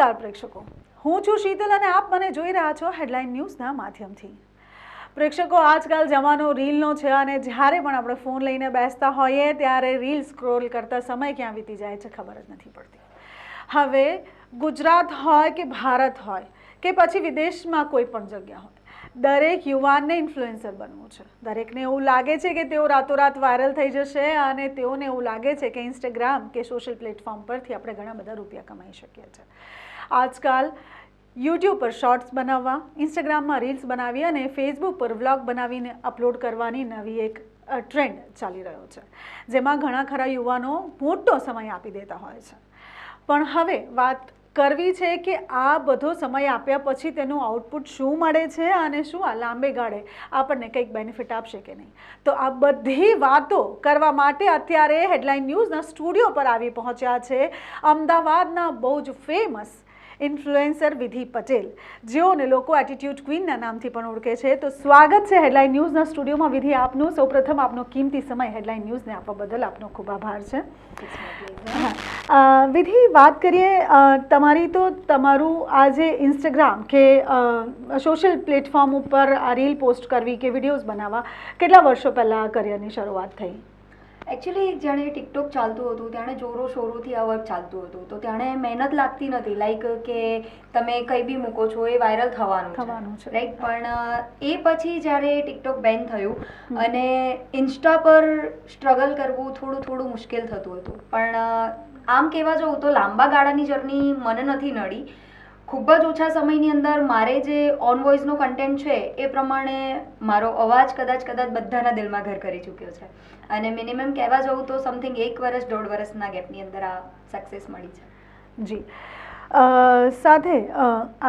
નમસ્કાર પ્રેક્ષકો, હું છું શીતલ અને આપ મને જોઈ રહ્યા છો હેડલાઇન ન્યૂઝના માધ્યમથી. પ્રેક્ષકો, આજકાલ જમાનો રીલનો છે અને જ્યારે પણ આપણે ફોન લઈને બેસતા હોઈએ ત્યારે રીલ સ્ક્રોલ કરતા સમય ક્યાં વીતી જાય છે ખબર જ નથી પડતી. હવે ગુજરાત હોય કે ભારત હોય કે પછી વિદેશમાં કોઈ પણ જગ્યા હોય, દરેક યુવાનને ઇન્ફ્લુએન્સર બનવું છે. દરેકને એવું લાગે છે કે તેઓ રાતોરાત વાયરલ થઈ જશે અને તેઓને એવું લાગે છે કે ઇન્સ્ટાગ્રામ કે સોશિયલ પ્લેટફોર્મ પરથી આપણે ઘણા બધા રૂપિયા કમાઈ શકીએ છીએ. આજકાલ યુટ્યુબ પર શોર્ટ્સ બનાવવા, ઇન્સ્ટાગ્રામમાં રીલ્સ બનાવી અને ફેસબુક પર વ્લોગ બનાવીને અપલોડ કરવાની નવી એક ટ્રેન્ડ ચાલી રહ્યો છે, જેમાં ઘણા ખરા યુવાનો મોટો સમય આપી દેતા હોય છે. પણ હવે વાત કરવી છે કે આ બધો સમય આપ્યા પછી તેનું આઉટપુટ શું મળે છે અને શું આ લાંબે ગાળે આપણને કંઈક બેનિફિટ આપશે કે નહીં. તો આ બધી વાતો કરવા માટે અત્યારે હેડલાઇન ન્યૂઝના સ્ટુડિયો પર આવી પહોંચ્યા છે અમદાવાદના બહુ જ ફેમસ ઇન્ફ્લુએન્સર વિધિ પટેલ, જેઓને લોકો એટીટ્યુડ ક્વીનના નામથી પણ ઓળખે છે. તો સ્વાગત છે હેડલાઇન ન્યૂઝના સ્ટુડિયોમાં વિધિ આપનું. સૌપ્રથમ આપનો કિંમતી સમય હેડલાઇન ન્યૂઝને આપવા બદલ આપનો ખૂબ આભાર છે. વિધિ, વાત કરીએ તમારી, તો તમારું આ જે ઇન્સ્ટાગ્રામ કે સોશિયલ પ્લેટફોર્મ ઉપર આ રીલ પોસ્ટ કરવી કે વિડીયોઝ બનાવવા કેટલા વર્ષો પહેલાં કરિયરની શરૂઆત થઈ? એકચ્યુઅલી જાણે ટિકટોક ચાલતું હતું ત્યારે જોરો શોરોથી આ વર્ક ચાલતું હતું, તો ત્યારે મહેનત લાગતી નથી. લાઈક કે તમે કંઈ બી મૂકો છો એ વાયરલ થવાનું છે, રાઈટ? પણ એ પછી જ્યારે ટિકટોક બેન થયું અને ઇન્સ્ટા પર સ્ટ્રગલ કરવું થોડું મુશ્કેલ થતું હતું. પણ આમ કહેવા જાઉં તો લાંબા ગાળાની જર્ની મને નથી નડી. ખૂબ જ ઓછા સમયની અંદર મારે જે ઓન વોઇસનો કન્ટેન્ટ છે એ પ્રમાણે મારો અવાજ કદાચ બધાના દિલમાં ઘર કરી ચૂક્યો છે અને મિનિમમ કહેવા જાઉં તો સમથિંગ 1 વર્ષ 1.5 વર્ષના ગેપની અંદર આ સક્સેસ મળી છે. જી, સાથે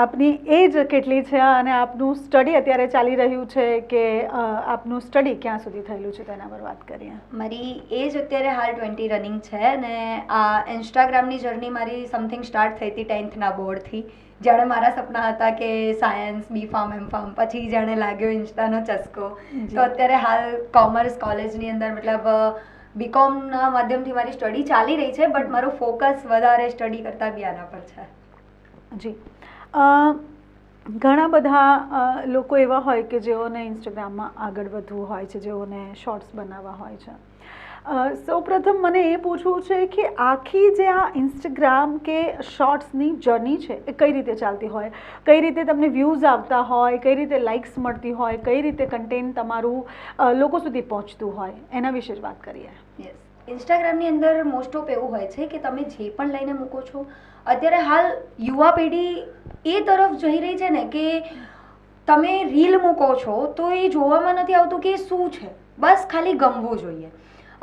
આપની એજ કેટલી છે અને આપનું સ્ટડી અત્યારે ચાલી રહ્યું છે કે આપનું સ્ટડી ક્યાં સુધી થયેલું છે તેના પર વાત કરીએ. મારી એજ અત્યારે હાલ 20 રનિંગ છે અને આ ઇન્સ્ટાગ્રામની જર્ની મારી સમથિંગ સ્ટાર્ટ થઈ હતી 10th બોર્ડથી. જાણે મારા સપના હતા કે સાયન્સ, બી ફાર્મ, એમ ફાર્મ, પછી જાણે લાગ્યો ઇન્સ્ટાનો ચસ્કો. તો અત્યારે હાલ કોમર્સ કોલેજની અંદર મતલબ બીકોમના માધ્યમથી મારી સ્ટડી ચાલી રહી છે, બટ મારું ફોકસ વધારે સ્ટડી કરતાં બી આના પર છે. જી, ઘણા બધા લોકો એવા હોય કે જેઓને ઇન્સ્ટાગ્રામમાં આગળ વધવું હોય છે, જેઓને શોર્ટ્સ બનાવવા હોય છે. સૌપ્રથમ મને એ પૂછવું છે કે આખી જે આ ઇન્સ્ટાગ્રામ કે શોર્ટ્સની જર્ની છે એ કઈ રીતે ચાલતી હોય, કઈ રીતે તમને વ્યૂઝ આવતા હોય, કઈ રીતે લાઇક્સ મળતી હોય, કઈ રીતે કન્ટેન્ટ તમારું લોકો સુધી પહોંચતું હોય, એના વિશે જ વાત કરીએ. યસ, ઇન્સ્ટાગ્રામની અંદર મોસ્ટ ઓફ એવું હોય છે કે તમે જે પણ લઈને મૂકો છો, અત્યારે હાલ યુવા પેઢી એ તરફ જઈ રહી છે ને કે તમે રીલ મૂકો છો તો એ જોવામાં નથી આવતું કે શું છે, બસ ખાલી ગમવું જોઈએ.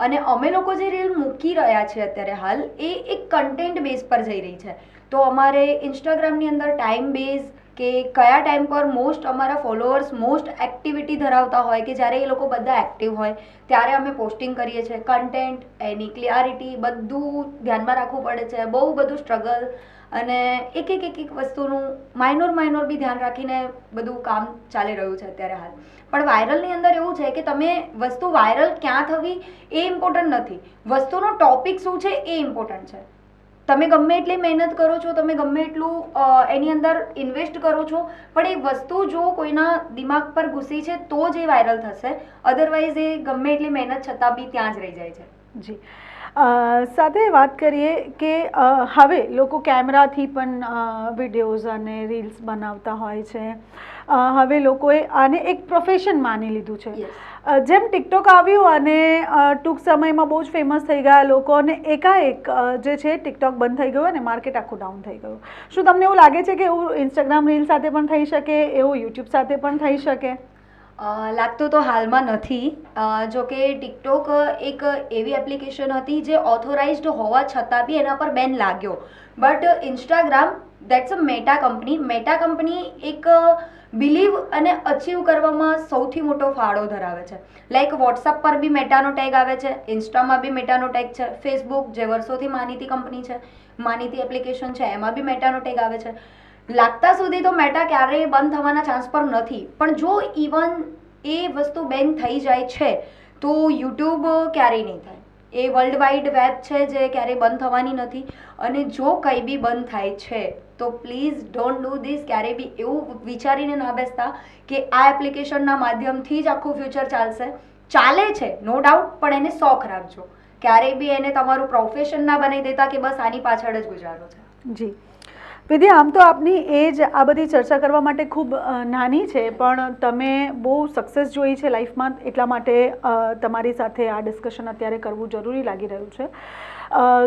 અને અમે લોકો જે રીલ મૂકી રહ્યા છે અત્યારે હાલ એ એક કન્ટેન્ટ બેઝ પર જઈ રહી છે. તો અમારે ઇન્સ્ટાગ્રામની અંદર ટાઈમ બેઝ કે કયા ટાઈમ પર મોસ્ટ અમારા ફોલોઅર્સ મોસ્ટ એક્ટિવિટી ધરાવતા હોય કે જ્યારે એ લોકો બધા એક્ટિવ હોય ત્યારે અમે પોસ્ટિંગ કરીએ છીએ. કન્ટેન્ટ, એની ક્લિયરિટી બધું ધ્યાનમાં રાખવું પડે છે, બહુ બધું સ્ટ્રગલ અને એક વસ્તુનું માઇનોર બી ધ્યાન રાખીને બધું કામ ચાલી રહ્યું છે અત્યારે હાલ. પણ વાયરલની અંદર એવું છે કે તમે વસ્તુ વાયરલ ક્યાં થવી એ ઇમ્પોર્ટન્ટ નથી, વસ્તુનો ટોપિક શું છે એ ઇમ્પોર્ટન્ટ છે. તમે ગમે એટલી મહેનત કરો છો, તમે ગમે એટલું એની અંદર ઇન્વેસ્ટ કરો છો, પણ એ વસ્તુ જો કોઈના દિમાગ પર ઘૂસી છે તો જ એ વાયરલ થશે, અધરવાઇઝ એ ગમે એટલી મહેનત છતાં બી ત્યાં જ રહી જાય છે. જી, સાથે વાત કરીએ કે હવે લોકો કેમેરાથી પણ વિડીયોઝ અને રીલ્સ બનાવતા હોય છે. હવે લોકોએ આને એક પ્રોફેશન માની લીધું છે. જેમ ટિકટોક આવ્યું અને ટૂંક સમયમાં બહુ જ ફેમસ થઈ ગયા લોકો અને એકાએક જે છે ટિકટોક બંધ થઈ ગયું અને માર્કેટ આખું ડાઉન થઈ ગયું. શું તમને એવું લાગે છે કે એવું ઇન્સ્ટાગ્રામ રીલ સાથે પણ થઈ શકે, એવું યુટ્યુબ સાથે પણ થઈ શકે? લાગતું તો હાલમાં નથી. જો કે ટિકટોક એક એવી એપ્લિકેશન હતી જે ઓથોરાઇઝ્ડ હોવા છતાં બી એના પર બેન લાગ્યો. But Instagram that's a meta company. Meta company એક બિલીવ અને અચીવ કરવામાં સૌથી મોટો ફાળો ધરાવે છે. લાઈક વોટ્સઅપ પર બી મેટાનો ટેગ આવે છે, ઇન્સ્ટામાં બી મેટાનો ટેગ છે, ફેસબુક જે વર્ષોથી માનીતી કંપની છે, માનીતી એપ્લિકેશન છે, એમાં બી મેટાનો ટેગ આવે છે. લાગતા સુધી તો મેટા ક્યારેય બંધ થવાના ચાન્સ પર નથી, પણ જો ઇવન એ વસ્તુ બેન થઈ જાય છે તો યુટ્યુબ ક્યારેય નહીં થાય. એ વર્લ્ડ વાઇડ વેબ છે જે ક્યારેય બંધ થવાની નથી અને જો કંઈ બી બંધ થાય છે તો પ્લીઝ ડોન્ટ ડુ ધીસ. ક્યારેય બી એવું વિચારીને ના બેસતા કે આ એપ્લિકેશનના માધ્યમથી જ આખું ફ્યુચર ચાલશે. ચાલે છે નો ડાઉટ, પણ એને શોખ રાખજો. ક્યારેય બી એને તમારું પ્રોફેશન ના બનાવી દેતા કે બસ આની પાછળ જ ગુજારો છે. જી વિદ્યા, આમ તો આપની એજ આ બધી ચર્ચા કરવા માટે ખૂબ નાની છે, પણ તમે બહુ સક્સેસ જોઈ છે લાઈફમાં, એટલા માટે તમારી સાથે આ ડિસ્કશન અત્યારે કરવું જરૂરી લાગી રહ્યું છે.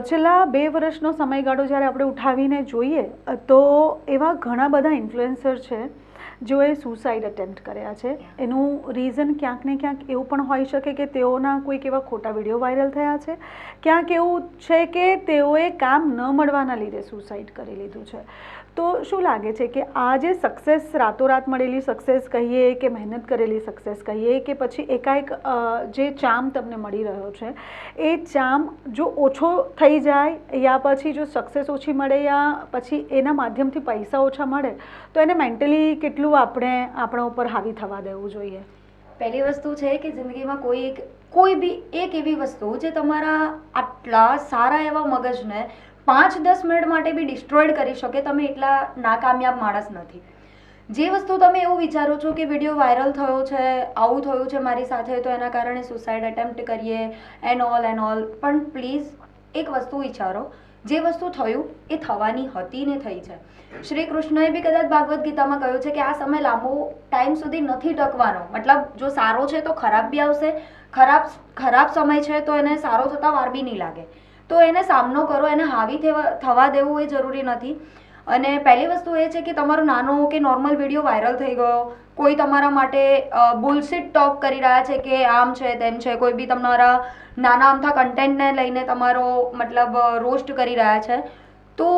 છેલ્લા 2 વર્ષનો સમયગાળો જ્યારે આપણે ઉઠાવીને જોઈએ તો એવા ઘણા બધા ઇન્ફ્લુએન્સર છે જેઓએ સુસાઇડ અટેમ્પ્ટ કર્યા છે. એનું રીઝન ક્યાંક ને ક્યાંક એવું પણ હોઈ શકે કે તેઓના કોઈક એવા ખોટા વિડીયો વાયરલ થયા છે, ક્યાંક એવું છે કે તેઓએ કામ ન મળવાના લીધે સુસાઇડ કરી લીધું છે. તો શું લાગે છે કે આ જે સક્સેસ, રાતોરાત મળેલી સક્સેસ કહીએ કે મહેનત કરેલી સક્સેસ કહીએ કે પછી એકાએક જે ચામ તમને મળી રહ્યો છે, એ ચામ જો ઓછો થઈ જાય યા પછી જો સક્સેસ ઓછી મળે યા પછી એના માધ્યમથી પૈસા ઓછા મળે તો એને મેન્ટલી કેટલું આપણે આપણા ઉપર હાવી થવા દેવું જોઈએ? પહેલી વસ્તુ છે કે જિંદગીમાં કોઈ બી એક એવી વસ્તુ જે તમારા આટલા સારા એવા મગજને 5-10 મિનિટ માટે બી ડિસ્ટ્રોયડ કરી શકે, તમે એટલા નાકામયાબ માણસ નથી. જે વસ્તુ તમે એવું વિચારો છો કે વિડીયો વાયરલ થયો છે, આવું થયું છે મારી સાથે તો એના કારણે સુસાઇડ એટેમ્પ્ટ કરીએ એન્ડ ઓલ, પણ પ્લીઝ એક વસ્તુ વિચારો, જે વસ્તુ થયું એ થવાની હતી ને થઈ છે. શ્રી કૃષ્ણએ બી કદાચ ભાગવદ ગીતામાં કહ્યું છે કે આ સમય લાંબો ટાઈમ સુધી નથી ટકવાનો. મતલબ જો સારો છે તો ખરાબ બી આવશે, ખરાબ સમય છે તો એને સારો થતા વાર બી નહીં લાગે. તો એને સામનો કરો, એને હાવી થવા દેવું એ જરૂરી નથી. અને પહેલી વસ્તુ એ છે કે તમારો નાનો કે નોર્મલ વિડીયો વાયરલ થઈ ગયો, કોઈ તમારા માટે બુલશિટ ટોક કરી રહ્યા છે કે આમ છે તેમ છે, કોઈ બી તમારા નાના અમથા કન્ટેન્ટને લઈને તમારો મતલબ રોસ્ટ કરી રહ્યા છે, તો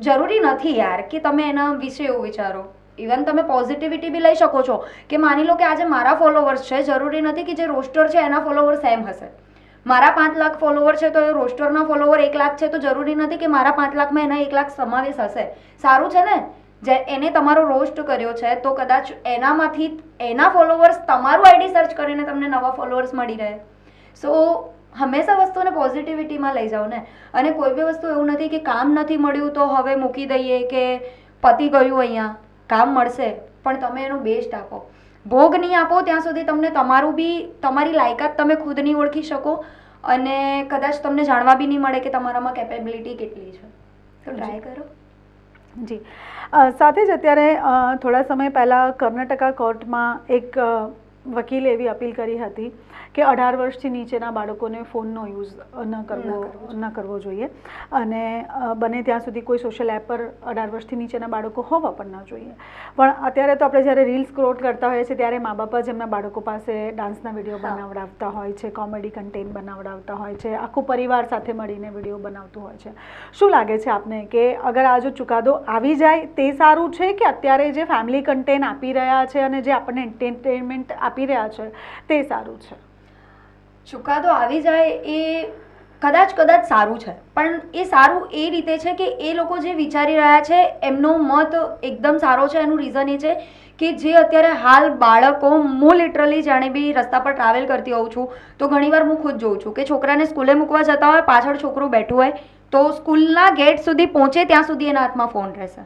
જરૂરી નથી યાર કે તમે એના વિશે એવું વિચારો. ઇવન તમે પોઝિટિવિટી બી લઈ શકો છો કે માની લો કે આજે મારા ફોલોવર્સ છે, જરૂરી નથી કે જે રોસ્ટર છે એના ફોલોવર સેમ હશે. મારા 5 લાખ ફોલોવર છે તો એ રોસ્ટરના ફોલોવર 1 લાખ છે, તો જરૂરી નથી કે મારા 5 લાખમાં એના 1 લાખ સમાવેશ હશે. સારું છે ને, જે એને તમારો રોસ્ટ કર્યો છે તો કદાચ એનામાંથી એના ફોલોવર્સ તમારું આઈડી સર્ચ કરીને તમને નવા ફોલોવર્સ મળી રહે. સો હંમેશા વસ્તુને પોઝિટિવિટીમાં લઈ જાઓ ને. અને કોઈ બી વસ્તુ એવું નથી કે કામ નથી મળ્યું તો હવે મૂકી દઈએ કે પતી ગયું, અહીંયા કામ મળશે, પણ તમે એનો બેસ્ટ આપો. ભોગ નહીં આપો ત્યાં સુધી તમને તમારી લાયકાત તમે ખુદ નહીં ઓળખી શકો અને કદાચ તમને જાણવા બી નહીં મળે કે તમારામાં કેપેબિલિટી કેટલી છે. તો ટ્રાય કરો. જી, સાથે જ અત્યારે થોડા સમય પહેલાં કર્ણાટકા કોર્ટમાં એક વકીલે એવી અપીલ કરી હતી કે 18 વર્ષથી નીચેના બાળકોને ફોનનો યુઝ ન કરવો જોઈએ અને બને ત્યાં સુધી કોઈ સોશિયલ એપ પર 18 વર્ષથી નીચેના બાળકો હોવા પણ ન જોઈએ. પણ અત્યારે તો આપણે જ્યારે રીલ સ્ક્રોલ કરતા હોઈએ છીએ ત્યારે મા બાપ જ એમના બાળકો પાસે ડાન્સના વિડીયો બનાવડાવતા હોય છે, કોમેડી કન્ટેન્ટ બનાવડાવતા હોય છે, આખું પરિવાર સાથે મળીને વિડીયો બનાવતું હોય છે. શું લાગે છે આપને કે અગર આ જો ચુકાદો આવી જાય તે સારું છે કે અત્યારે જે ફેમિલી કન્ટેન્ટ આપી રહ્યા છે અને જે આપણને એન્ટરટેનમેન્ટ આપી રહ્યા છે તે સારું છે? ચુકાદો આવી જાય એ કદાચ સારું છે, પણ એ સારું એ રીતે છે કે એ લોકો જે વિચારી રહ્યા છે એમનો મત એકદમ સારો છે. એનું રીઝન એ છે કે જે અત્યારે હાલ બાળકો, હું લિટરલી જાણે બી રસ્તા પર ટ્રાવેલ કરતી હોઉં છું તો ઘણીવાર હું ખુદ જોઉં છું કે છોકરાને સ્કૂલે મૂકવા જતા હોય, પાછળ છોકરું બેઠું હોય તો સ્કૂલના ગેટ સુધી પહોંચે ત્યાં સુધી એના હાથમાં ફોન રહેશે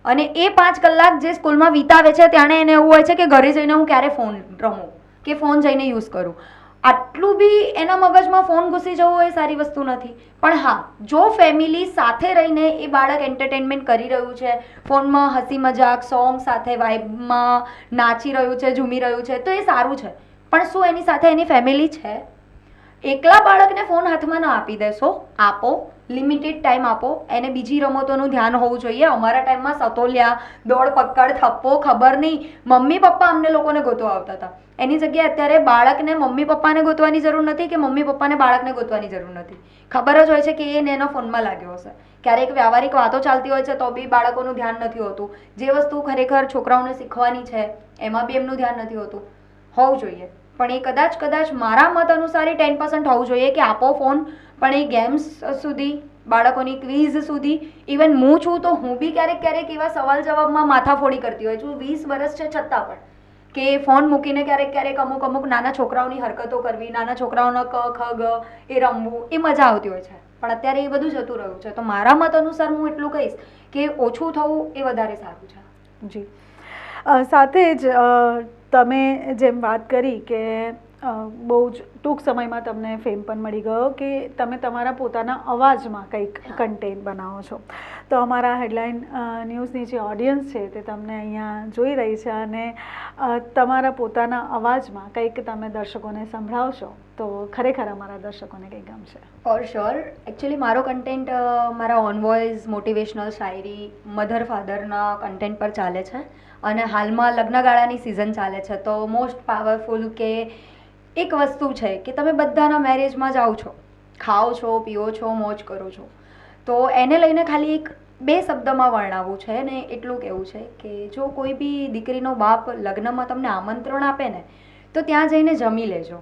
અને એ 5 કલાક જે સ્કૂલમાં વિતાવે છે ત્યારે એને એવું હોય છે કે ઘરે જઈને હું ક્યારે ફોન રમું કે ફોન જઈને યુઝ કરું. આટલું બી એના મગજમાં ફોન ઘૂસી જવો એ સારી વસ્તુ નથી. પણ હા, જો ફેમિલી સાથે રહીને એ બાળક એન્ટરટેનમેન્ટ કરી રહ્યું છે, ફોનમાં હસી મજાક, સોંગ સાથે વાઇબમાં નાચી રહ્યું છે, ઝૂમી રહ્યું છે, તો એ સારું છે. પણ શું એની સાથે એની ફેમિલી છે? એકલા બાળકને ફોન હાથમાં ન આપી દેશો, આપો, લિમિટેડ ટાઈમ આપો. એને બીજી રમતોનું ધ્યાન હોવું જોઈએ. અમારા ટાઈમમાં સતોલિયા, દોડ પકડ, થપ્પો, ખબર નહીં, મમ્મી પપ્પા અમને લોકોને ગોતવા આવતા હતા. એની જગ્યાએ અત્યારે બાળકને મમ્મી પપ્પાને ગોતવાની જરૂર નથી કે મમ્મી પપ્પાને બાળકને ગોતવાની જરૂર નથી. ખબર જ હોય છે કે એને એના ફોનમાં લાગ્યો હશે. ક્યારેક વ્યાવહારિક વાતો ચાલતી હોય છે તો બી બાળકોનું ધ્યાન નથી હોતું. જે વસ્તુ ખરેખર છોકરાઓને શીખવાની છે એમાં બી એમનું ધ્યાન નથી હોવું જોઈએ. પણ એ કદાચ મારા મત અનુસાર 10% હોવું જોઈએ કે આપો ફોન, પણ એ ગેમ્સ સુધી, બાળકોની ક્વિઝ સુધી. ઇવન હું છું તો હું બી ક્યારેક એવા સવાલ જવાબમાં માથાફોડી કરતી હોય છું, 20 વર્ષ છે છતાં પણ, કે ફોન મૂકીને ક્યારેક અમુક નાના છોકરાઓની હરકતો કરવી, નાના છોકરાઓના ક ખ ગ એ રમવું, એ મજા આવતી હોય છે. પણ અત્યારે એ બધું જતું રહ્યું છે. તો મારા મત અનુસાર હું એટલું કહીશ કે ઓછું થવું એ વધારે સારું છે. જી, સાથે જ તમે જેમ વાત કરી કે બહુ જ ટૂંક સમયમાં તમને ફેમ પણ મળી ગયો કે તમે તમારા પોતાના અવાજમાં કંઈક કન્ટેન્ટ બનાવો છો. તો અમારા હેડલાઇન ન્યૂઝની જે ઓડિયન્સ છે તે તમને અહીંયા જોઈ રહી છે અને તમારા પોતાના અવાજમાં કંઈક તમે દર્શકોને સંભળાવશો તો ખરેખર અમારા દર્શકોને કંઈ ગમશે. For sure. એકચ્યુઅલી મારો કન્ટેન્ટ મારા ઓન વોઇસ, મોટિવેશનલ શાયરી, મધર ફાધરના કન્ટેન્ટ પર ચાલે છે અને હાલમાં લગ્નગાળાની સિઝન ચાલે છે. તો મોસ્ટ પાવરફુલ કે એક વસ્તુ છે કે તમે બધાના મેરેજમાં જાઓ છો, ખાઓ છો, પીઓ છો, મોજ કરો છો. તો એને લઈને ખાલી એક બે શબ્દમાં વર્ણવવું છે ને એટલું કહેવું છે કે જો કોઈ બી દીકરીનો બાપ લગ્નમાં તમને આમંત્રણ આપે ને તો ત્યાં જઈને જમી લેજો.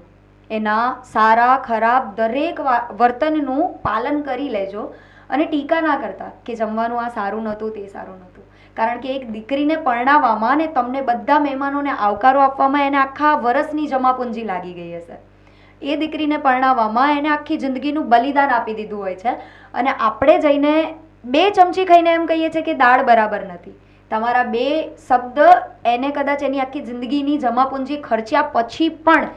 એના સારા ખરાબ દરેક વર્તનનું પાલન કરી લેજો અને ટીકા ના કરતા કે જમવાનું આ સારું નહોતું, તે સારું નહોતું. કારણ કે એક દીકરીને પરણાવવામાં ને તમને બધા મહેમાનોને આવકારો આપવામાં એને આખા વર્ષની જમાપુંજી લાગી ગઈ હશે. એ દીકરીને પરણાવવામાં એને આખી જિંદગીનું બલિદાન આપી દીધું હોય છે અને આપણે જઈને 2 ચમચી ખાઈને એમ કહીએ છીએ કે દાળ બરાબર નથી. તમારા 2 શબ્દ એને કદાચ એની આખી જિંદગીની જમાપુંજી ખર્ચ્યા પછી પણ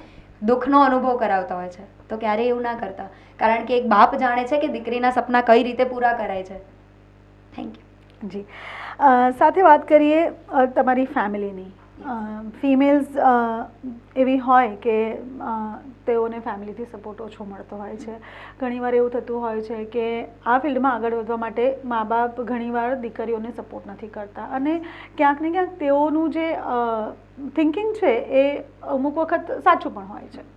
દુઃખનો અનુભવ કરાવતા હોય છે. તો ક્યારેય એવું ના કરતા, કારણ કે એક બાપ જાણે છે કે દીકરીના સપના કઈ રીતે પૂરા કરાય છે. Thank you. જી, સાથે વાત કરીએ તમારી ફેમિલીની. ફિમેલ્સ એવી હોય કે તેઓને ફેમિલીથી સપોર્ટ ઓછો મળતો હોય છે. ઘણીવાર એવું થતું હોય છે કે આ ફિલ્ડમાં આગળ વધવા માટે મા બાપ ઘણીવાર દીકરીઓને સપોર્ટ નથી કરતા અને ક્યાંક ને ક્યાંક તેઓનું જે થિંકિંગ છે એ અમુક વખત સાચું પણ હોય છે.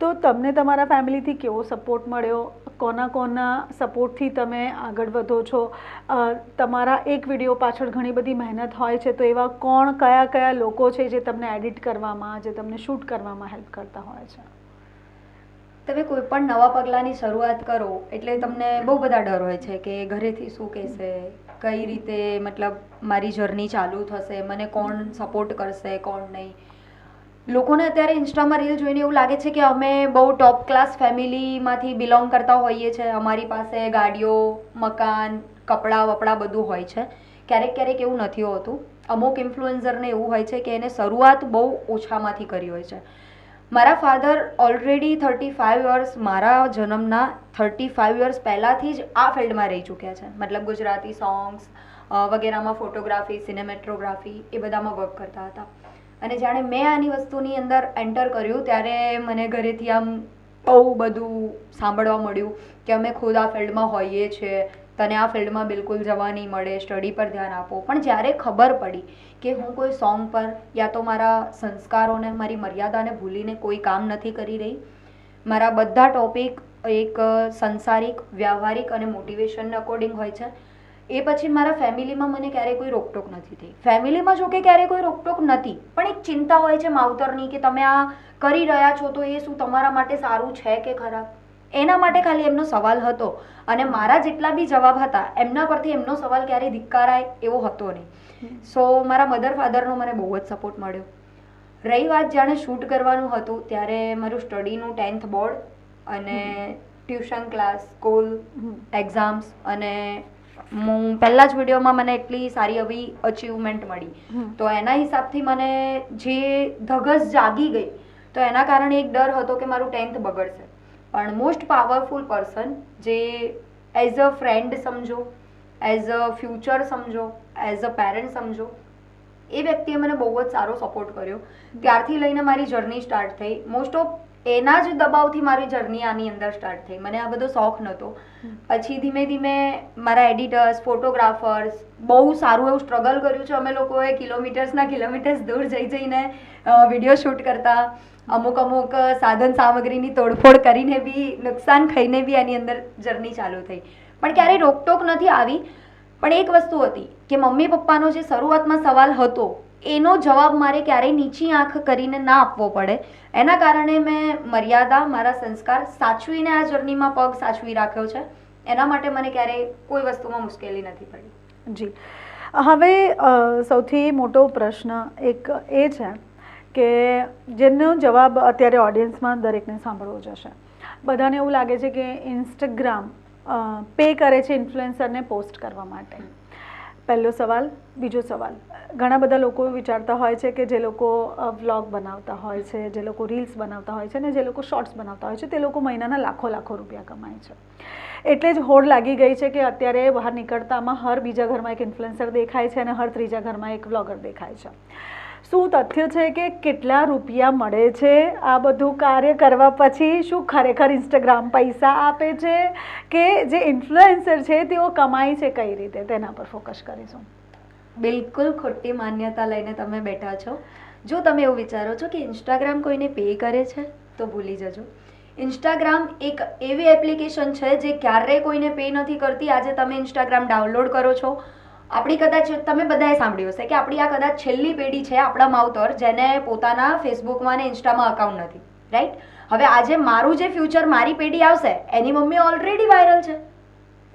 તો તમને તમારા ફેમિલીથી કેવો સપોર્ટ મળ્યો? કોના સપોર્ટથી તમે આગળ વધો છો? તમારા એક વિડીયો પાછળ ઘણી બધી મહેનત હોય છે, તો એવા કયા લોકો છે જે તમને એડિટ કરવામાં, જે તમને શૂટ કરવામાં હેલ્પ કરતા હોય છે? તમે કોઈ પણ નવા પગલાંની શરૂઆત કરો એટલે તમને બહુ બધા ડર હોય છે કે ઘરેથી શું કહેશે, કઈ રીતે મતલબ મારી જર્ની ચાલુ થશે, મને કોણ સપોર્ટ કરશે, કોણ નહીં. લોકોને અત્યારે ઇન્સ્ટામાં રીલ જોઈને એવું લાગે છે કે અમે બહુ ટોપ ક્લાસ ફેમિલીમાંથી બિલોંગ કરતા હોઈએ છીએ, અમારી પાસે ગાડીઓ, મકાન, કપડાં વપડા બધું હોય છે. ક્યારેક એવું નથી હોતું. અમુક ઇન્ફ્લુએન્સરને એવું હોય છે કે એને શરૂઆત બહુ ઓછામાંથી કરી હોય છે. મારા ફાધર ઓલરેડી 35 યર્સ, મારા જન્મના 35 યર્સ પહેલાંથી જ આ ફિલ્ડમાં રહી ચૂક્યા છે. મતલબ ગુજરાતી સોંગ્સ વગેરેમાં, ફોટોગ્રાફી, સિનેમેટોગ્રાફી એ બધામાં વર્ક કરતા હતા. અને જાણે મેં આની વસ્તુની અંદર એન્ટર કર્યું ત્યારે મને ઘરેથી આમ બહુ બધું સાંભળવા મળ્યું કે અમે ખુદ આ ફિલ્ડમાં હોઈએ છીએ, તને આ ફિલ્ડમાં બિલકુલ જવા નહીં મળે, સ્ટડી પર ધ્યાન આપો. પણ જ્યારે ખબર પડી કે હું કોઈ સોંગ પર યા તો મારા સંસ્કારોને, મારી મર્યાદાને ભૂલીને કોઈ કામ નથી કરી રહી, મારા બધા ટોપિક એક સંસારિક, વ્યવહારિક અને મોટિવેશનના અકોર્ડિંગ હોય છે, એ પછી મારા ફેમિલીમાં મને ક્યારેય કોઈ રોકટોક નથી થઈ. ફેમિલીમાં જો કે ક્યારેય કોઈ રોકટોક નથી, પણ એક ચિંતા હોય છે માવતરની કે તમે આ કરી રહ્યા છો તો એ શું તમારા માટે સારું છે કે ખરાબ. એના માટે ખાલી એમનો સવાલ હતો અને મારા જેટલા બી જવાબ હતા એમના પરથી એમનો સવાલ ક્યારેય ધિક્કારાય એવો હતો નહીં. સો મારા મધર ફાધરનો મને બહુ જ સપોર્ટ મળ્યો. રહી વાત જાણે શૂટ કરવાનું હતું ત્યારે મારું સ્ટડીનું 10th બોર્ડ અને ટ્યુશન ક્લાસ, સ્કૂલ, એક્ઝામ્સ અને હું પહેલા જ વિડીયોમાં મને એટલી સારી એવી અચીવમેન્ટ મળી. તો એના હિસાબથી મને જે ધગસ જાગી ગઈ, તો એના કારણે એક ડર હતો કે મારું 10th બગડશે. પણ મોસ્ટ પાવરફુલ પર્સન જે એઝ અ ફ્રેન્ડ સમજો, એઝ અ ફ્યુચર સમજો, એઝ અ પેરેન્ટ સમજો, એ વ્યક્તિએ મને બહુ જ સારો સપોર્ટ કર્યો. ત્યારથી લઈને મારી જર્ની સ્ટાર્ટ થઈ. મોસ્ટ ઓફ એના જ દબાવથી મારી જર્ની આની અંદર સ્ટાર્ટ થઈ. મને આ બધો શોખ નહોતો. પછી ધીમે ધીમે મારા એડિટર્સ, ફોટોગ્રાફર્સ બહુ સારું એવું સ્ટ્રગલ કર્યું છે. અમે લોકોએ કિલોમીટર્સ દૂર જઈને વિડીયો શૂટ કરતા, અમુક સાધન સામગ્રીની તોડફોડ કરીને બી, નુકસાન ખાઈને બી આની અંદર જર્ની ચાલુ થઈ. પણ ક્યારેય રોકટોક નથી આવી. પણ એક વસ્તુ હતી કે મમ્મી પપ્પાનો જે શરૂઆતમાં સવાલ હતો એનો જવાબ મારે ક્યારેય નીચી આંખ કરીને ના આપવો પડે. એના કારણે મેં મર્યાદા, મારા સંસ્કાર સાચવીને આ જર્નીમાં પગ સાચવી રાખ્યો છે. એના માટે મને ક્યારેય કોઈ વસ્તુમાં મુશ્કેલી નથી પડી. જી, હવે સૌથી મોટો પ્રશ્ન એક એ છે કે જેનો જવાબ અત્યારે ઓડિયન્સમાં દરેકને સાંભળવો જશે. બધાને એવું લાગે છે કે ઇન્સ્ટાગ્રામ પે કરે છે ઇન્ફ્લુએન્સરને પોસ્ટ કરવા માટે. પહેલો સવાલ. બીજો સવાલ, ઘણા બધા લોકો વિચારતા હોય છે કે જે લોકો વ્લોગ બનાવતા હોય છે, જે લોકો રીલ્સ બનાવતા હોય છે ને જે લોકો શોર્ટ્સ બનાવતા હોય છે તે લોકો મહિનાના લાખો લાખો રૂપિયા કમાય છે. એટલે જ હોડ લાગી ગઈ છે કે અત્યારે બહાર નીકળતામાં હર બીજા ઘરમાં એક ઇન્ફ્લુએન્સર દેખાય છે અને હર ત્રીજા ઘરમાં એક વ્લોગર દેખાય છે. શું તથ્ય છે કે કેટલા રૂપિયા મળે છે આ બધું કાર્ય કરવા પછી? શું ખરેખર ઇન્સ્ટાગ્રામ પૈસા આપે છે કે જે ઇન્ફ્લુએન્સર છે તેઓ કમાય છે કઈ રીતે? તેના પર ફોકસ કરીશું. બિલકુલ ખોટી માન્યતા લઈને તમે બેઠા છો. જો તમે એવું વિચારો છો કે ઇન્સ્ટાગ્રામ કોઈને પે કરે છે તો ભૂલી જજો. ઇન્સ્ટાગ્રામ એક એવી એપ્લિકેશન છે જે ક્યારેય કોઈને પે નથી કરતી. આજે તમે ઇન્સ્ટાગ્રામ ડાઉનલોડ કરો છો, આપણી કદાચ તમે બધાએ સાંભળ્યું હશે કે આપણી આ કદાચ છેલ્લી પેઢી છે આપણા માવતર જેને પોતાના ફેસબુકમાં ને ઇન્સ્ટામાં અકાઉન્ટ નથી, રાઈટ? હવે આજે મારું જે ફ્યુચર, મારી પેઢી આવશે એની મમ્મી ઓલરેડી વાયરલ છે,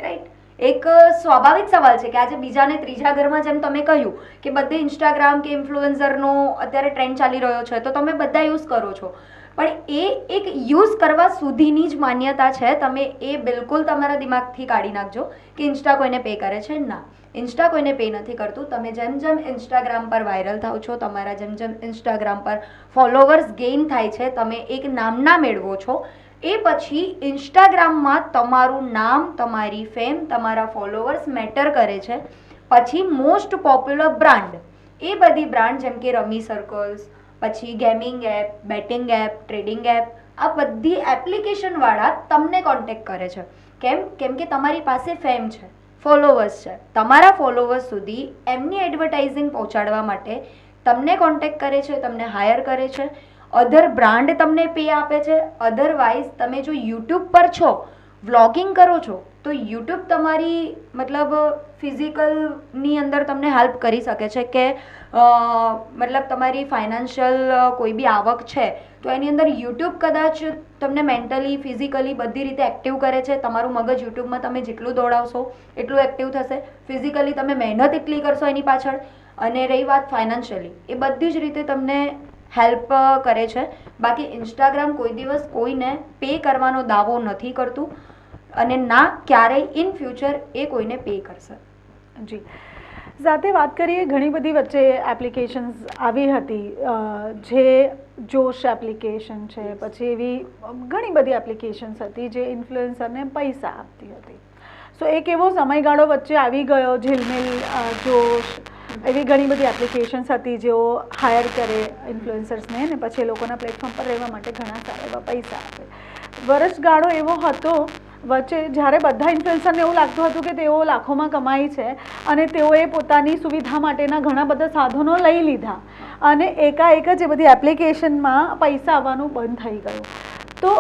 રાઈટ? એક સ્વાભાવિક સવાલ છે કે આજે બીજા ને ત્રીજા ઘરમાં, જેમ તમે કહ્યું કે બધે ઇન્સ્ટાગ્રામ કે ઇન્ફ્લુએન્સરનો અત્યારે ટ્રેન્ડ ચાલી રહ્યો છે તો તમે બધા યુઝ કરો છો, પણ એ એક યુઝ કરવા સુધીની જ માન્યતા છે. તમે એ બિલકુલ તમારા દિમાગથી કાઢી નાખજો કે ઇન્સ્ટા કોઈને પે કરે છે. ના, ઇન્સ્ટા કોઈને પે નથી કરતું. તમે જેમ જેમ ઇન્સ્ટાગ્રામ પર વાયરલ થાવ છો, તમારા જેમ જેમ ઇન્સ્ટાગ્રામ પર ફોલોવર્સ ગેઇન થાય છે, તમે એક નામના મેળવો છો, એ પછી ઇન્સ્ટાગ્રામમાં તમારું નામ, તમારી ફેમ, તમારા ફોલોવર્સ મેટર કરે છે. પછી મોસ્ટ પોપ્યુલર બ્રાન્ડ, એ બધી બ્રાન્ડ જેમ કે રમી સર્કલ્સ, પછી gaming app, batting app, trading app, આ બધી એપ્લિકેશનવાળા તમને કોન્ટેક્ટ કરે છે. કેમ કે તમારી પાસે ફેમ છે, ફોલોવર્સ છે. તમારા ફોલોવર્સ સુધી એમની એડવર્ટાઇઝિંગ પહોંચાડવા માટે તમને કોન્ટેક્ટ કરે છે, તમને હાયર કરે છે. અધર બ્રાન્ડ તમને પે આપે છે. અધરવાઇઝ તમે જો યુટ્યુબ પર છો, વ્લોગિંગ કરો છો, તો યુટ્યુબ તમારી મતલબ ફિઝિકલની અંદર તમને હેલ્પ કરી શકે છે કે મતલબ તમારી ફાઇનાન્શિયલ કોઈ બી આવક છે તો એની અંદર યુટ્યુબ કદાચ તમને મેન્ટલી, ફિઝિકલી બધી રીતે એક્ટિવ કરે છે. તમારું મગજ યુટ્યુબમાં તમે જેટલું દોડાવશો એટલું એક્ટિવ થશે. ફિઝિકલી તમે મહેનત એટલી કરશો એની પાછળ. અને રહી વાત ફાઇનાન્શિયલી, એ બધી જ રીતે તમને હેલ્પ કરે છે. બાકી ઇન્સ્ટાગ્રામ કોઈ દિવસ કોઈને પે કરવાનો દાવો નથી કરતું અને ના ક્યારેય ઇન ફ્યુચર એ કોઈને પે કરશે. જી, સાથે વાત કરીએ, ઘણી બધી વચ્ચે એપ્લિકેશન્સ આવી હતી, જે જોશ એપ્લિકેશન છે, પછી એવી ઘણી બધી એપ્લિકેશન્સ હતી જે ઇન્ફ્લુએન્સરને પૈસા આપતી હતી. સો એક એવો સમયગાળો વચ્ચે આવી ગયો, ઝિલમિલ, જોશ, એવી ઘણી બધી એપ્લિકેશન્સ હતી જેઓ હાયર કરે ઇન્ફ્લુએન્સર્સને ને પછી એ લોકોના પ્લેટફોર્મ પર રહેવા માટે ઘણા સારા એવા પૈસા આપે. વર્ષગાળો એવો હતો વચ્ચે જ્યારે બધા ઇન્ફ્લુએન્સરને એવું લાગતું હતું કે તેઓ લાખોમાં કમાય છે અને તેઓએ પોતાની સુવિધા માટેના ઘણા બધા સાધનો લઈ લીધા અને એકાએક જ એ બધી એપ્લિકેશનમાં પૈસા આવવાનું બંધ થઈ ગયું. તો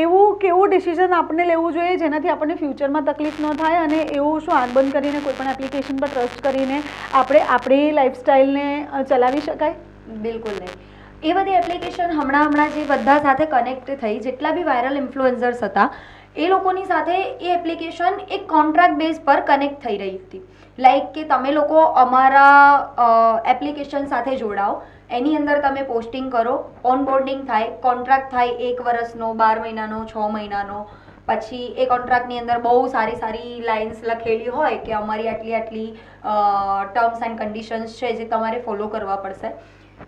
એવું કેવું ડિસિઝન આપણે લેવું જોઈએ જેનાથી આપણને ફ્યુચરમાં તકલીફ ન થાય અને એવું શું આંખ બંધ કરીને કોઈ પણ એપ્લિકેશન પર ટ્રસ્ટ કરીને આપણે આપણી લાઈફસ્ટાઈલને ચલાવી શકાય? બિલકુલ નહીં. એ બધી એપ્લિકેશન હમણાં જે બધા સાથે કનેક્ટ થઈ, જેટલા બી વાયરલ ઇન્ફ્લુએન્સર્સ હતા એ લોકોની સાથે એ એપ્લિકેશન એક કોન્ટ્રાક્ટ બેઝ પર કનેક્ટ થઈ રહી હતી. લાઈક કે તમે લોકો અમારા એપ્લિકેશન સાથે જોડાઓ, એની અંદર તમે પોસ્ટિંગ કરો, ઓનબોર્ડિંગ થાય, કોન્ટ્રાક્ટ થાય 1 વર્ષનો, 12 મહિનાનો, 6 મહિનાનો. પછી એ કોન્ટ્રાક્ટની અંદર બહુ સારી લાઇન્સ લખેલી હોય કે અમારી આટલી ટર્મ્સ એન્ડ કન્ડિશન્સ છે જે તમારે ફોલો કરવા પડશે.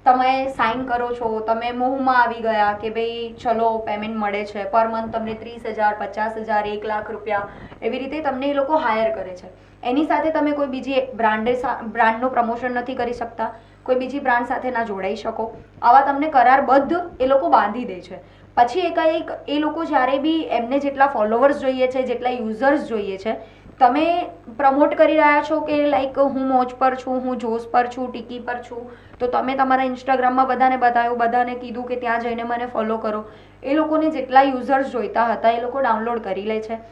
તમે સાઇન કરો છો, તમે મોહમાં આવી ગયા કે ભાઈ ચલો પેમેન્ટ મળે છે, પર મંથ તમને 30,000, 50,000, 1 લાખ રૂપિયા, એવી રીતે તમને એ લોકો હાયર કરે છે. એની સાથે તમે કોઈ બીજી બ્રાન્ડનું પ્રમોશન નથી કરી શકતા, કોઈ બીજી બ્રાન્ડ સાથે ના જોડાઈ શકો. આવા તમને કરારબદ્ધ એ લોકો બાંધી દે છે. પછી એકાએક એ લોકો જ્યારે બી એમને જેટલા ફોલોવર્સ જોઈએ છે, જેટલા યુઝર્સ જોઈએ છે, તમે પ્રમોટ કરી રહ્યા છો કે લાઈક હું મોજ પર છું, હું જોશ પર છું, ટીકી પર છું, તો તમે તમારા ઇન્સ્ટાગ્રામમાં બધાને બતાવ્યું, બધાને કીધું કે ત્યાં જઈને મને ફોલો કરો. એ લોકોને જેટલા યુઝર્સ જોઈતા હતા એ લોકો ડાઉનલોડ કરી લે છે.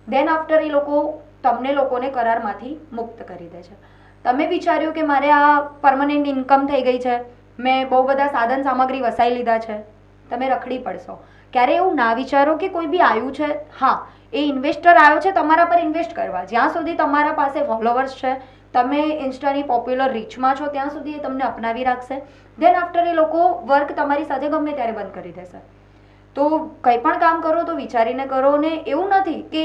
દેન આફ્ટર એ લોકો તમને લોકોને કરારમાંથી મુક્ત કરી દે છે. તમે વિચાર્યું કે મારે આ પરમનન્ટ ઇન્કમ થઈ ગઈ છે, મેં બહુ બધા સાધન સામગ્રી વસાઈ લીધા છે, તમે રખડી પડશો. ક્યારે એવું ના વિચારો કે કોઈ બી આવ્યું છે, હા એ ઇન્વેસ્ટર આવ્યો છે તમારા પર ઇન્વેસ્ટ કરવા. જ્યાં સુધી તમારા પાસે ફોલોવર્સ છે, તમે ઇન્સ્ટાની પોપ્યુલર રીચમાં છો ત્યાં સુધી એ તમને અપનાવી રાખશે. દેન આફ્ટર એ લોકો વર્ક તમારી સાથે ગમે ત્યારે બંધ કરી દેશે. તો કંઈ પણ કામ કરો તો વિચારીને કરો. ને એવું નથી કે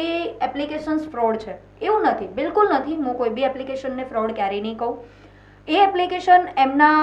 એપ્લિકેશન્સ ફ્રોડ છે, એવું નથી, બિલકુલ નથી. હું કોઈ બી એપ્લિકેશનને ફ્રોડ ક્યારેય નહીં કહું. એ એપ્લિકેશન એમના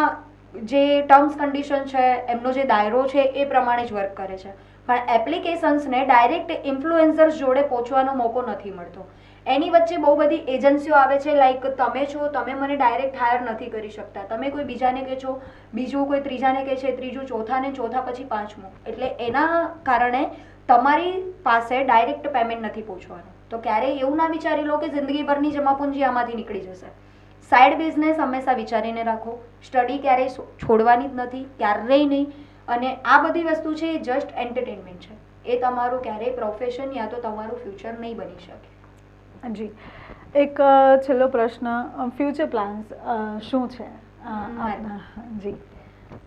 જે ટર્મ્સ કન્ડિશન છે, એમનો જે દાયરો છે એ પ્રમાણે જ વર્ક કરે છે. પણ એપ્લિકેશન્સને ડાયરેક્ટ ઇન્ફ્લુએન્સર્સ જોડે પહોંચવાનો મોકો નથી મળતો. એની વચ્ચે બહુ બધી એજન્સીઓ આવે છે. લાઈક તમે છો, તમે મને ડાયરેક્ટ હાયર નથી કરી શકતા, તમે કોઈ બીજાને કહે છો, બીજું કોઈ ત્રીજાને કહે છે, ત્રીજું ચોથાને, ચોથા પછી પાંચમું. એટલે એના કારણે તમારી પાસે ડાયરેક્ટ પેમેન્ટ નથી પહોંચવાનું. તો ક્યારેય એવું ના વિચારી લો કે જિંદગીભરની જમાપુંજી આમાંથી નીકળી જશે. સાઈડ બિઝનેસ હંમેશા વિચારીને રાખો. સ્ટડી ક્યારેય છોડવાની જ નથી, ક્યારેય નહીં. અને આ બધી વસ્તુ છે એ જસ્ટ એન્ટરટેનમેન્ટ છે. એ તમારું ક્યારેય પ્રોફેશન યા તો તમારું ફ્યુચર નહીં બની શકે. જી, એક છેલ્લો પ્રશ્ન, ફ્યુચર પ્લાન્સ શું છે આપના? જી,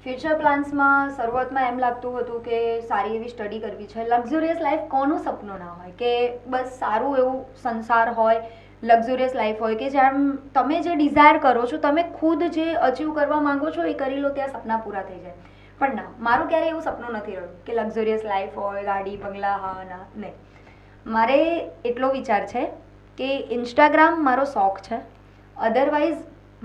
ફ્યુચર પ્લાન્સમાં શરૂઆતમાં એમ લાગતું હતું કે સારી એવી સ્ટડી કરવી છે. લક્ઝુરિયસ લાઈફ કોનું સપનું ના હોય કે બસ સારું એવું સંસાર હોય, લક્ઝુરિયસ લાઈફ હોય કે જેમ તમે જે ડિઝાયર કરો છો, તમે ખુદ જે અચીવ કરવા માંગો છો એ કરી લો, ત્યાં સપના પૂરા થઈ જાય. પણ ના, મારું ક્યારેય એવું સપનું નથી રહ્યું કે લક્ઝુરિયસ લાઈફ હોય, ગાડી બંગલા, હા ના, નહીં. મારે એટલો વિચાર છે કે ઇન્સ્ટાગ્રામ મારો શોખ છે. અધરવાઇઝ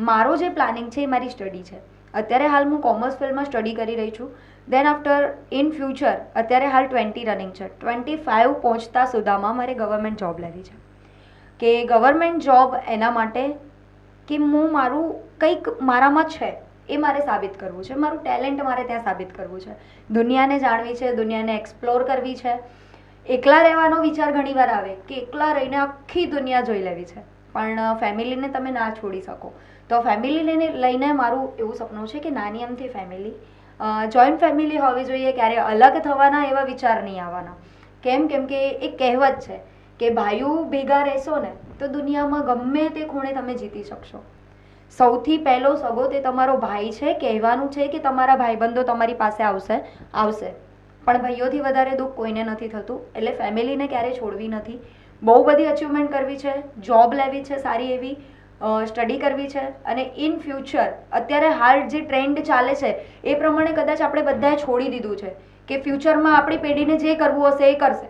મારો જે પ્લાનિંગ છે એ મારી સ્ટડી છે. અત્યારે હાલ હું કોમર્સ ફિલ્ડમાં સ્ટડી કરી રહી છું. દેન આફ્ટર ઇન ફ્યુચર અત્યારે હાલ 20 રનિંગ છે. 25 પહોંચતા સુધામાં મારે ગવર્મેન્ટ જોબ લેવી છે. કે ગવર્મેન્ટ જોબ એના માટે કે હું મારું કંઈક મારામાં છે એ મારે સાબિત કરવું છે. મારું ટેલેન્ટ મારે ત્યાં સાબિત કરવું છે. દુનિયાને જાણવી છે, દુનિયાને એક્સપ્લોર કરવી છે. એકલા રહેવાનો વિચાર ઘણીવાર આવે કે એકલા રહીને આખી દુનિયા જોઈ લેવી છે, પણ ફેમિલીને તમે ના છોડી શકો. તો ફેમિલીને લઈને મારું એવું સપનું છે કે નાની અમથી ફેમિલી, જોઈન્ટ ફેમિલી હોવી જોઈએ. ક્યારે અલગ થવાના એવા વિચાર નહીં આવવાના. કેમ કે એક કહેવત છે કે ભાઈઓ ભેગા રહેશો ને તો દુનિયામાં ગમે તે ખૂણે તમે જીતી શકશો. સૌથી પહેલો સગો તે તમારો ભાઈ છે. કહેવાનું છે કે તમારા ભાઈબંધો તમારી પાસે આવશે પણ ભાઈઓથી વધારે દુઃખ કોઈને નથી થતું. એટલે ફેમિલીને ક્યારેય છોડવી નથી. બહુ બધી અચીવમેન્ટ કરવી છે, જોબ લેવી છે સારી એવી, સ્ટડી કરવી છે. અને ઇન ફ્યુચર અત્યારે હાલ જે ટ્રેન્ડ ચાલે છે એ પ્રમાણે કદાચ આપણે બધાએ છોડી દીધું છે કે ફ્યુચરમાં આપણી પેઢીને જે કરવું હશે એ કરશે.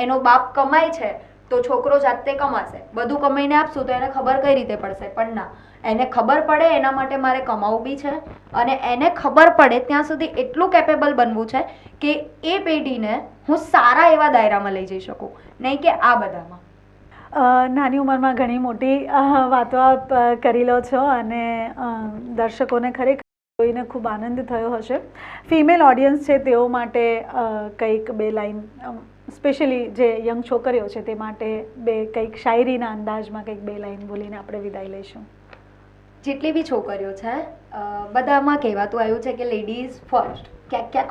એનો બાપ કમાય છે તો છોકરો જાતે કમાશે. બધું કમાઈને આપશું તો એને ખબર કઈ રીતે પડશે? પણ ના, એને ખબર પડે એના માટે મારે કમાવું બી છે. અને એને ખબર પડે ત્યાં સુધી એટલું કેપેબલ બનવું છે કે એ પેઢીને હું સારા એવા દાયરામાં લઈ જઈ શકું, નહીં કે આ બધામાં. નાની ઉંમરમાં ઘણી મોટી વાતો આપ કરી લો છો અને દર્શકોને ખરેખર જોઈને ખૂબ આનંદ થયો હશે. ફિમેલ ઓડિયન્સ છે તેઓ માટે કંઈક બે લાઈન, સ્પેશિયલી જે યંગ છોકરીઓ છે તે માટે કંઈક શાયરીના અંદાજમાં કંઈક બે લાઈન બોલીને આપણે વિદાય લઈશું. જેટલી બી છોકરીઓ છે બધામાં કહેવાતું આવ્યું છે કે લેડીઝ ફર્સ્ટ. ક્યાંક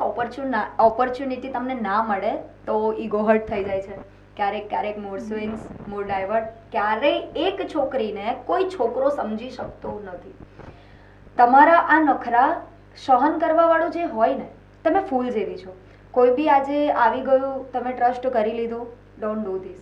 ઓપોર્ચ્યુનિટી તમને ના મળે તો ઈગો હર્ટ થઈ જાય છે. ક્યારેક મૂડ સ્વિંગ્સ, મૂડ ડાયવર્ટ. ક્યારેય એક છોકરીને કોઈ છોકરો સમજી શકતો નથી. તમારા આ નખરા સહન કરવાવાળું જે હોય ને, તમે ફૂલ જેવી છો. કોઈ બી આજે આવી ગયું, તમે ટ્રસ્ટ કરી લીધું, ડોન્ટ ડુ ધીસ.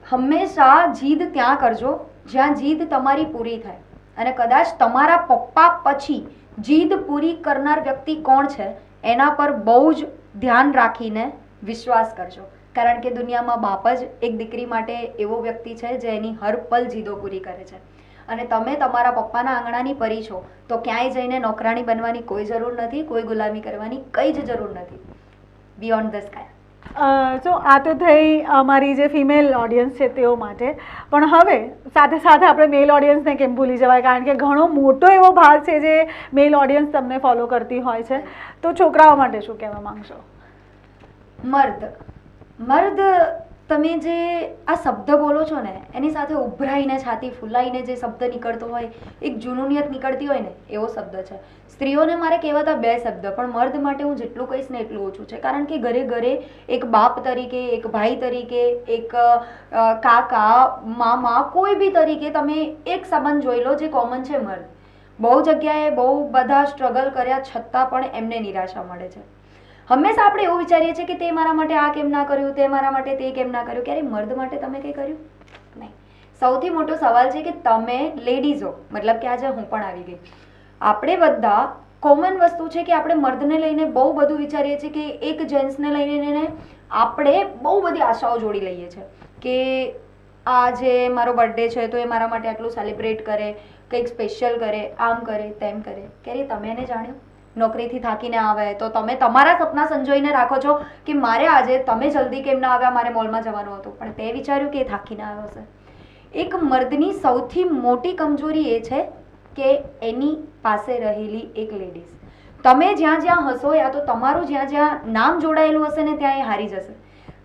હંમેશા જીદ ત્યાં કરજો જ્યાં જીદ તમારી પૂરી થાય. અને કદાચ તમારા પપ્પા પછી જીદ પૂરી કરનાર વ્યક્તિ કોણ છે એના પર બહુ જ ધ્યાન રાખીને વિશ્વાસ કરજો. કારણ કે દુનિયામાં બાપ જ એક દીકરી માટે એવો વ્યક્તિ છે જે એની હર પલ જીદો પૂરી કરે છે. અને તમે તમારા પપ્પાના આંગણાની પરી છો તો ક્યાંય જઈને નોકરાણી બનવાની કોઈ જરૂર નથી, કોઈ ગુલામી કરવાની કંઈ જ જરૂર નથી. Beyond the sky. તો આ તો થઈ અમારી જે ફિમેલ ઓડિયન્સ છે તેઓ માટે. પણ હવે સાથે સાથે આપણે મેલ ઓડિયન્સને કેમ ભૂલી જવાય, કારણ કે ઘણો મોટો એવો ભાગ છે જે મેલ ઓડિયન્સ તમને ફોલો કરતી હોય છે. તો છોકરાઓ માટે શું કહેવા માંગશો? મર્દ તમે જે આ શબ્દ બોલો છો ને એની સાથે ઉભરાઈને છાતી ફૂલાઈને જે શબ્દ નીકળતો હોય, એક જુનૂનિયત નીકળતી હોય ને, એવો શબ્દ છે. સ્ત્રીઓને મારે કહેવાતા બે શબ્દ, પણ મર્દ માટે હું જેટલું કહીશ ને એટલું ઓછું છે. કારણ કે ઘરે ઘરે એક બાપ તરીકે, એક ભાઈ તરીકે, એક કાકા, મામા, કોઈ બી તરીકે તમે એક સંબંધ જોઈ લો જે કોમન છે, મર્દ. બહુ જગ્યાએ બહુ બધા સ્ટ્રગલ કર્યા છતાં પણ એમને નિરાશા મળે છે. હંમેશા આપણે એવું વિચારીએ છીએ કે તે મારા માટે આ કેમ ના કર્યું, તે મારા માટે તે કેમ ના કર્યું. ક્યારે મર્દ માટે તમે કંઈ કર્યું નહીં. સૌથી મોટો સવાલ છે કે તમે લેડીઝો, મતલબ કે આજે હું પણ આવી ગઈ, આપણે બધા કોમન વસ્તુ છે કે આપણે મર્દને લઈને બહુ બધું વિચારીએ છીએ કે એક જેન્ટ્સને લઈને આપણે બહુ બધી આશાઓ જોડી લઈએ છીએ કે આજે મારો બર્થડે છે તો એ મારા માટે આટલું સેલિબ્રેટ કરે, કંઈક સ્પેશિયલ કરે, આમ કરે તેમ કરે. ક્યારે તમે એને જાણ્યું? નોકરીથી થાકીને આવે તો તમે તમારા સપના સંજોઈને રાખો છો કે મારે આજે તમે જલ્દી કેમ ના આવ્યા, મારે મોલમાં જવાનું હતું, પણ તે વિચાર્યું કે એ થાકીને આવ્યો હશે. એક મર્દની સૌથી મોટી કમજોરી એ છે કે એની પાસે રહેલી એક લેડીઝ. તમે જ્યાં જ્યાં હશો યા તો તમારું જ્યાં જ્યાં નામ જોડાયેલું હશે ને ત્યાં એ હારી જશે.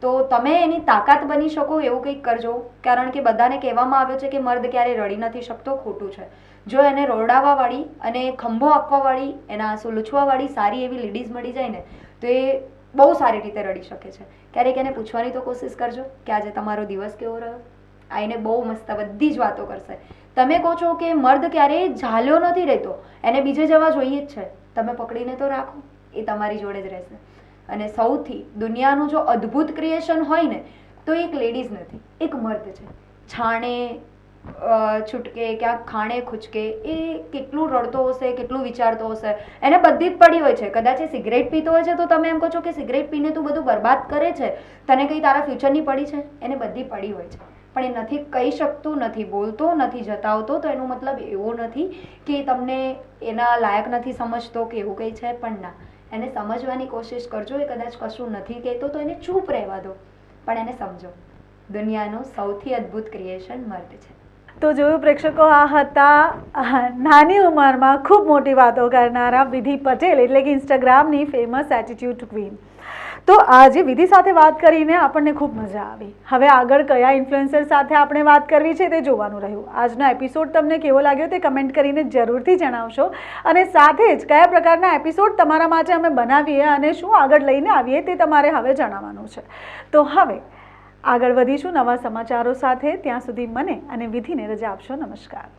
તો તમે એની તાકાત બની શકો એવું કંઈક કરજો, કારણ કે બધાને કહેવામાં આવ્યું છે કે મર્દ ક્યારેય રડી નથી શકતો, ખોટું છે. જો એને રોડાવાવાળી અને ખંભો આપવાવાળી, એના આંસુ લૂછવાવાળી સારી એવી લેડીઝ મળી જાય ને તો એ બહુ સારી રીતે રડી શકે છે. ક્યારેક એને પૂછવાની તો કોશિશ કરજો કે આજે તમારો દિવસ કેવો રહ્યો. આ એને બહુ મસ્ત બધી જ વાતો કરશે. તમે કહો છો કે મર્દ ક્યારેય ઝાલ્યો નથી રહેતો, એને બીજે જવા જોઈએ જ છે, તમે પકડીને તો રાખો, એ તમારી જોડે જ રહેશે. અને સૌથી દુનિયાનું જો અદ્ભુત ક્રિએશન હોય ને તો એક લેડીઝ નથી, એક મર્દ છે. છાણે છૂટકે ક્યાંક ખાણે ખૂચકે એ કેટલું રડતો હશે, કેટલું વિચારતો હશે, એને બધી જ પડી હોય છે. કદાચ એ સિગરેટ પીતો હોય છે તો તમે એમ કહો છો કે સિગરેટ પીને તું બધું બરબાદ કરે છે, તને કંઈ તારા ફ્યુચરની પડી છે? એને બધી પડી હોય છે, પણ એ નથી કહી શકતું, નથી બોલતો, નથી જતાવતો. તો એનો મતલબ એવો નથી કે તમને એના લાયક નથી સમજતો કે એવું કંઈ છે, પણ ના, એને સમજવાની કોશિશ કરજો. એ કદાચ કશું નથી કહેતો તો એને ચૂપ રહેવા દો, પણ એને સમજો. દુનિયાનું સૌથી અદ્ભુત ક્રિએશન મર્દ છે. તો જોયું પ્રેક્ષકો, આ હતા નાની ઉંમરમાં ખૂબ મોટી વાતો કરનારા વિધિ પટેલ, એટલે કે ઇન્સ્ટાગ્રામની ફેમસ એટીટ્યુડ ક્વીન. તો આજે વિધિ સાથે વાત કરીને આપણને ખૂબ મજા આવી. હવે આગળ કયા ઇન્ફ્લુએન્સર સાથે આપણે વાત કરવી છે તે જોવાનું રહ્યું. આજનો એપિસોડ તમને કેવો લાગ્યો તે કમેન્ટ કરીને જરૂરથી જણાવશો, અને સાથે જ કયા પ્રકારના એપિસોડ તમારા માટે અમે બનાવીએ અને શું આગળ લઈને આવીએ તે તમારે હવે જણાવવાનું છે. તો હવે આગળ વધીશું નવા સમાચારો સાથે. ત્યાં સુધી મને અને વિધિને રજા આપશો. નમસ્કાર.